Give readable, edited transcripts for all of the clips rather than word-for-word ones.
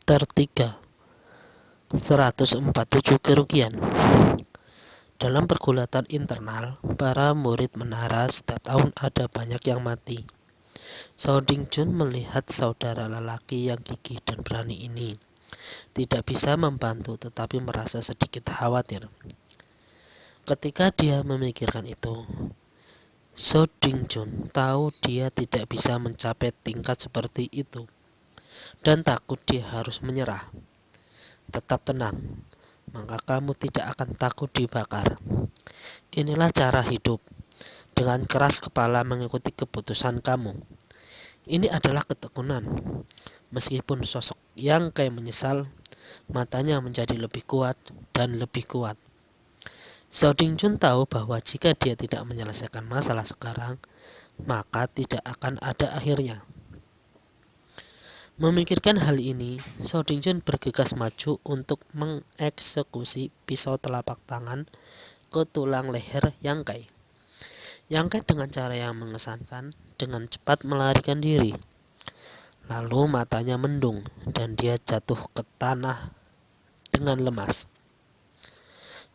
Chapter 3 147 Kerugian. Dalam pergulatan internal, para murid menara setiap tahun ada banyak yang mati. Zhao Dingjun melihat saudara lelaki yang gigih dan berani ini. Tidak bisa membantu tetapi merasa sedikit khawatir. Ketika dia memikirkan itu, Zhao Dingjun tahu dia tidak bisa mencapai tingkat seperti itu dan takut dia harus menyerah. Tetap tenang, maka kamu tidak akan takut dibakar. Inilah cara hidup, dengan keras kepala mengikuti keputusan kamu. Ini adalah ketekunan. Meskipun sosok yang kayak menyesal, matanya menjadi lebih kuat dan lebih kuat. Zhao Dingjun tahu bahwa jika dia tidak menyelesaikan masalah sekarang, maka tidak akan ada akhirnya. Memikirkan hal ini, Zhao Dingjun bergegas maju untuk mengeksekusi pisau telapak tangan ke tulang leher Yang Kai. Yang Kai dengan cara yang mengesankan dengan cepat melarikan diri. Lalu matanya mendung dan dia jatuh ke tanah dengan lemas.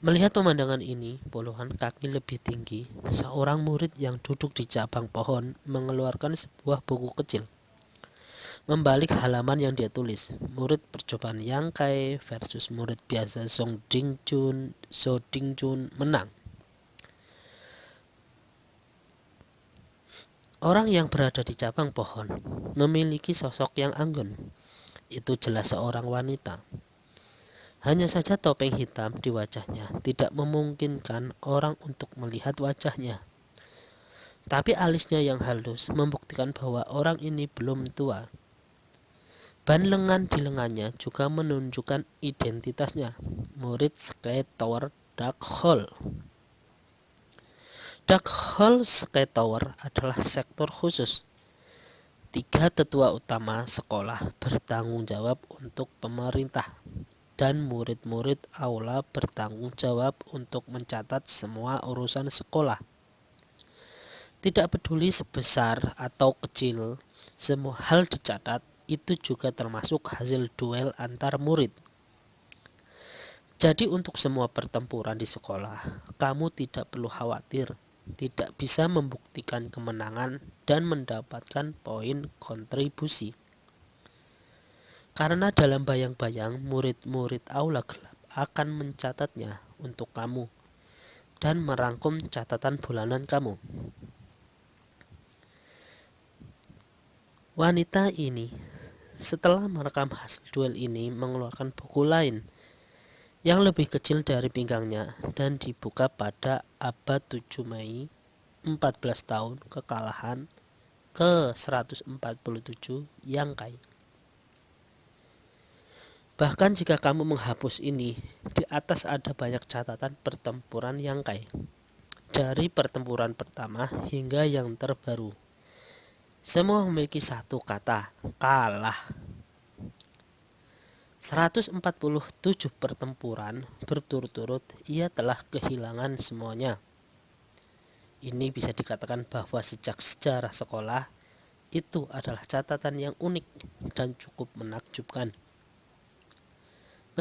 Melihat pemandangan ini, puluhan kaki lebih tinggi, seorang murid yang duduk di cabang pohon mengeluarkan sebuah buku kecil. Membalik halaman yang dia tulis, murid percobaan Yang Kai versus murid biasa Zhao Dingjun menang. Orang yang berada di cabang pohon memiliki sosok yang anggun. Itu jelas seorang wanita. Hanya saja topeng hitam di wajahnya tidak memungkinkan orang untuk melihat wajahnya. Tapi alisnya yang halus membuktikan bahwa orang ini belum tua. Ban lengan di lengannya juga menunjukkan identitasnya, murid Sky Tower Dark Hall. Dark Hall Sky Tower adalah sektor khusus. 3 tetua utama sekolah bertanggung jawab untuk pemerintah, dan murid-murid aula bertanggung jawab untuk mencatat semua urusan sekolah. Tidak peduli sebesar atau kecil, semua hal dicatat. Itu juga termasuk hasil duel antar murid. Jadi untuk semua pertempuran di sekolah, kamu tidak perlu khawatir tidak bisa membuktikan kemenangan dan mendapatkan poin kontribusi. Karena dalam bayang-bayang murid-murid aula gelap akan mencatatnya untuk kamu dan merangkum catatan bulanan kamu. Wanita ini setelah merekam hasil duel ini mengeluarkan buku lain yang lebih kecil dari pinggangnya dan dibuka pada abad 7 Mei 14 tahun kekalahan ke 147 Yang Kai. Bahkan jika kamu menghapus ini, di atas ada banyak catatan pertempuran Yang Kai, dari pertempuran pertama hingga yang terbaru. Semua memiliki satu kata, kalah. 147 pertempuran berturut-turut ia telah kehilangan semuanya. Ini bisa dikatakan bahwa sejak sejarah sekolah itu adalah catatan yang unik dan cukup menakjubkan.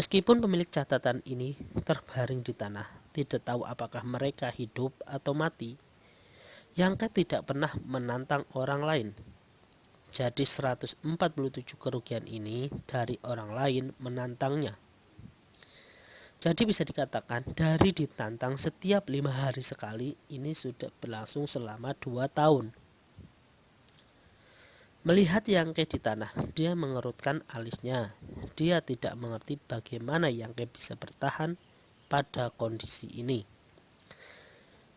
Meskipun pemilik catatan ini terbaring di tanah, tidak tahu apakah mereka hidup atau mati, Yang Kai tidak pernah menantang orang lain. Jadi 147 kerugian ini dari orang lain menantangnya. Jadi bisa dikatakan dari ditantang setiap 5 hari sekali ini sudah berlangsung selama 2 tahun. Melihat Yang Kai di tanah, dia mengerutkan alisnya. Dia tidak mengerti bagaimana Yang Kai bisa bertahan pada kondisi ini.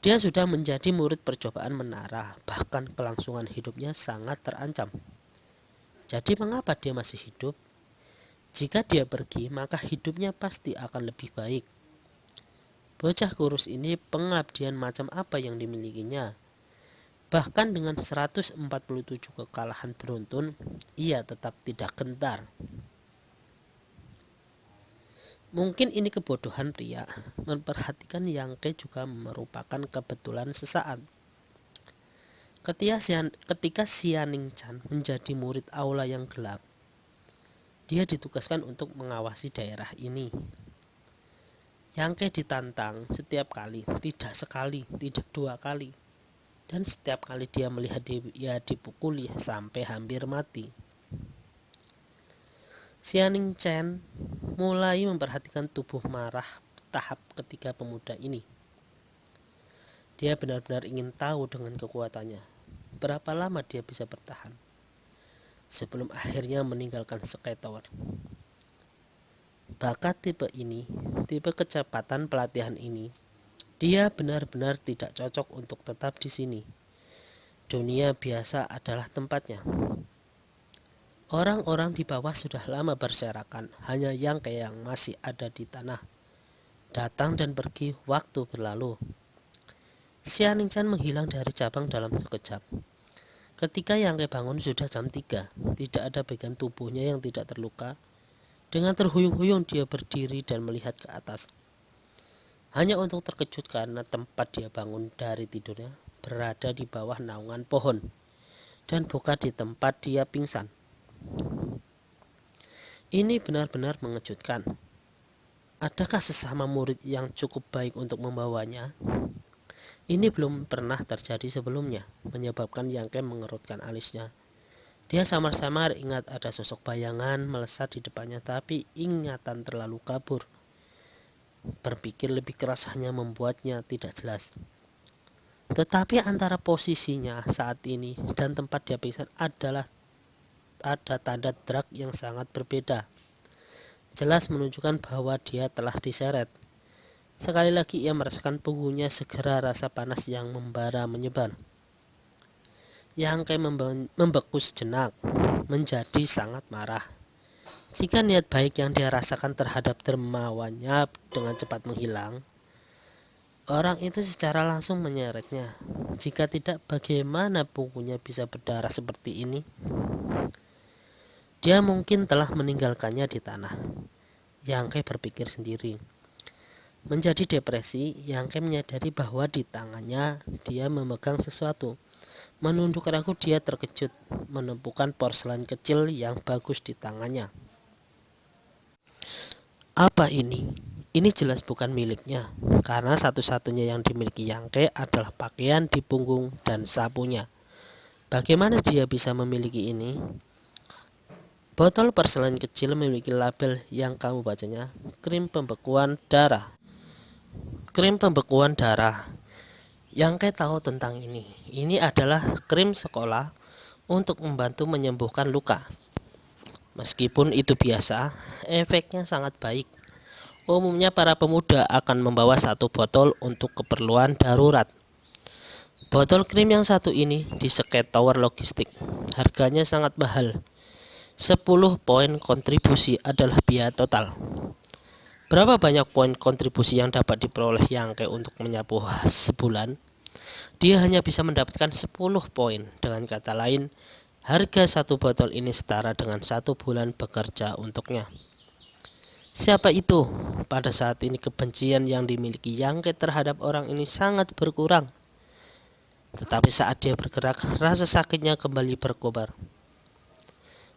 Dia sudah menjadi murid percobaan menara, bahkan kelangsungan hidupnya sangat terancam. Jadi mengapa dia masih hidup? Jika dia pergi, maka hidupnya pasti akan lebih baik. Bocah kurus ini pengabdian macam apa yang dimilikinya? Bahkan dengan 147 kekalahan beruntun, ia tetap tidak gentar. Mungkin ini kebodohan pria, memperhatikan Yang Kai juga merupakan kebetulan sesaat. Ketika Xianing Chan menjadi murid aula yang gelap, Dia ditugaskan untuk mengawasi daerah ini. Yangke ditantang setiap kali, tidak sekali, tidak 2 kali. Dan setiap kali dia melihat dia dipukuli sampai hampir mati. Xianing Chen mulai memperhatikan tubuh marah tahap ketiga pemuda ini. Dia benar-benar ingin tahu dengan kekuatannya, berapa lama dia bisa bertahan sebelum akhirnya meninggalkan Sky Tower. Bakat tipe ini, tipe kecepatan pelatihan ini, dia benar-benar tidak cocok untuk tetap di sini. Dunia biasa adalah tempatnya. Orang-orang di bawah sudah lama berserakan, hanya Yangke yang masih ada di tanah. Datang dan pergi, waktu berlalu. Xianing Chen menghilang dari cabang dalam sekejap. Ketika Yangke bangun sudah jam 3, tidak ada bagian tubuhnya yang tidak terluka. Dengan terhuyung-huyung dia berdiri dan melihat ke atas. Hanya untuk terkejut karena tempat dia bangun dari tidurnya berada di bawah naungan pohon dan bukan di tempat dia pingsan. Ini benar-benar mengejutkan. Adakah sesama murid yang cukup baik untuk membawanya? Ini belum pernah terjadi sebelumnya, menyebabkan Yangke mengerutkan alisnya. Dia samar-samar ingat ada sosok bayangan melesat di depannya, tapi ingatan terlalu kabur. Berpikir lebih keras hanya membuatnya tidak jelas. Tetapi antara posisinya saat ini dan tempat dia pingsan adalah ada tanda drag yang sangat berbeda. Jelas menunjukkan bahwa dia telah diseret. Sekali lagi ia merasakan punggungnya segera rasa panas yang membara menyebar. Yangke membeku sejenak, menjadi sangat marah. Jika niat baik yang dia rasakan terhadap dermawannya dengan cepat menghilang, orang itu secara langsung menyeretnya. Jika tidak, bagaimana punggungnya bisa berdarah seperti ini? Dia mungkin telah meninggalkannya di tanah. Yangke berpikir sendiri. Menjadi depresi, Yangke menyadari bahwa di tangannya dia memegang sesuatu. Menunduk ragu, dia terkejut menemukan porselen kecil yang bagus di tangannya. Apa ini? Ini jelas bukan miliknya, karena satu-satunya yang dimiliki Yangke adalah pakaian di punggung dan sapunya. Bagaimana dia bisa memiliki ini? Botol porselen kecil memiliki label yang kamu bacanya, krim pembekuan darah. Krim pembekuan darah. Yangke tahu tentang ini. Ini adalah krim sekolah untuk membantu menyembuhkan luka. Meskipun itu biasa, efeknya sangat baik. Umumnya para pemuda akan membawa 1 botol untuk keperluan darurat. Botol krim yang satu ini di Sky Tower Logistik. Harganya sangat mahal. 10 poin kontribusi adalah biaya total. Berapa banyak poin kontribusi yang dapat diperoleh Yangke untuk menyapu sebulan? Dia hanya bisa mendapatkan 10 poin. Dengan kata lain, harga 1 botol ini setara dengan 1 bulan bekerja untuknya. Siapa itu? Pada saat ini kebencian yang dimiliki Yangke terhadap orang ini sangat berkurang. Tetapi saat dia bergerak, rasa sakitnya kembali berkobar.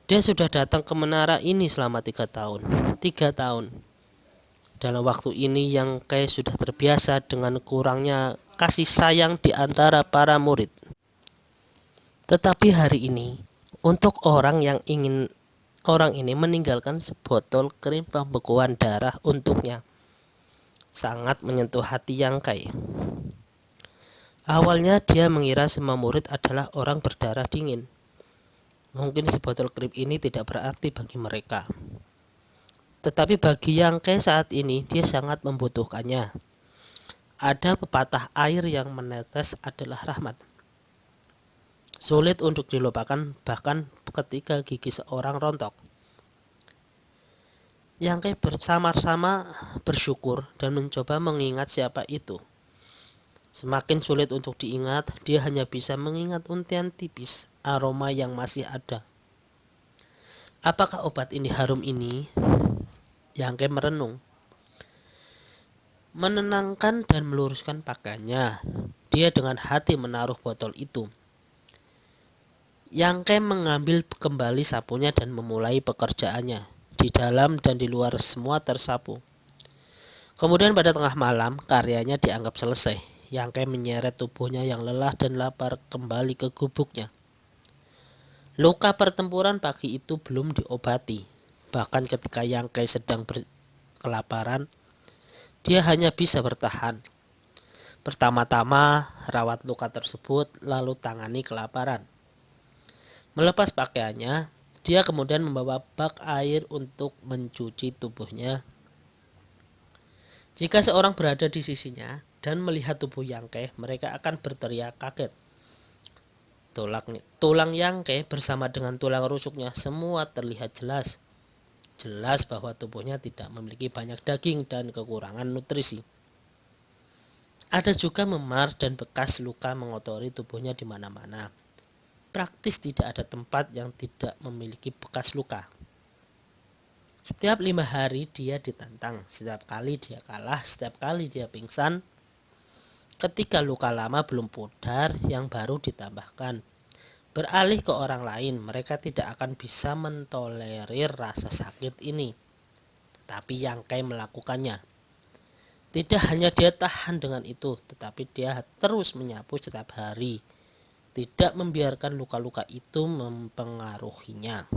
Dia sudah datang ke menara ini selama 3 tahun. 3 tahun. Dalam waktu ini Yangke sudah terbiasa dengan kurangnya kasih sayang di antara para murid. Tetapi hari ini, untuk orang ini meninggalkan sebotol krim pembekuan darah untuknya, sangat menyentuh hati Yangke. Awalnya dia mengira semua murid adalah orang berdarah dingin. Mungkin sebotol krim ini tidak berarti bagi mereka. Tetapi bagi Yangke saat ini, dia sangat membutuhkannya. Ada pepatah air yang menetes adalah rahmat. Sulit untuk dilupakan bahkan ketika gigi seorang rontok. Yangke bersama-sama bersyukur dan mencoba mengingat siapa itu. Semakin sulit untuk diingat, dia hanya bisa mengingat untian tipis aroma yang masih ada. Apakah obat ini harum ini? Yangke merenung. Menenangkan dan meluruskan pakaiannya, dia dengan hati menaruh botol itu. Yangke mengambil kembali sapunya dan memulai pekerjaannya. di dalam dan di luar semua tersapu. Kemudian pada tengah malam, karyanya dianggap selesai. Yangke menyeret tubuhnya yang lelah dan lapar kembali ke gubuknya. Luka pertempuran pagi itu belum diobati. Bahkan ketika Yangke sedang kelaparan, dia hanya bisa bertahan. Pertama-tama rawat luka tersebut, lalu tangani kelaparan. Melepas pakaiannya, dia kemudian membawa bak air untuk mencuci tubuhnya. Jika seorang berada di sisinya dan melihat tubuh Yangke, mereka akan berteriak kaget. Tulang Yangke bersama dengan tulang rusuknya semua terlihat jelas. Jelas bahwa tubuhnya tidak memiliki banyak daging dan kekurangan nutrisi. Ada juga memar dan bekas luka mengotori tubuhnya di mana-mana. Praktis tidak ada tempat yang tidak memiliki bekas luka. Setiap 5 hari dia ditantang, setiap kali dia kalah, setiap kali dia pingsan. Ketika luka lama belum pudar, yang baru ditambahkan. Beralih ke orang lain, mereka tidak akan bisa mentolerir rasa sakit ini. Tetapi Yangke melakukannya. Tidak hanya dia tahan dengan itu, tetapi dia terus menyapu setiap hari. Tidak membiarkan luka-luka itu mempengaruhinya.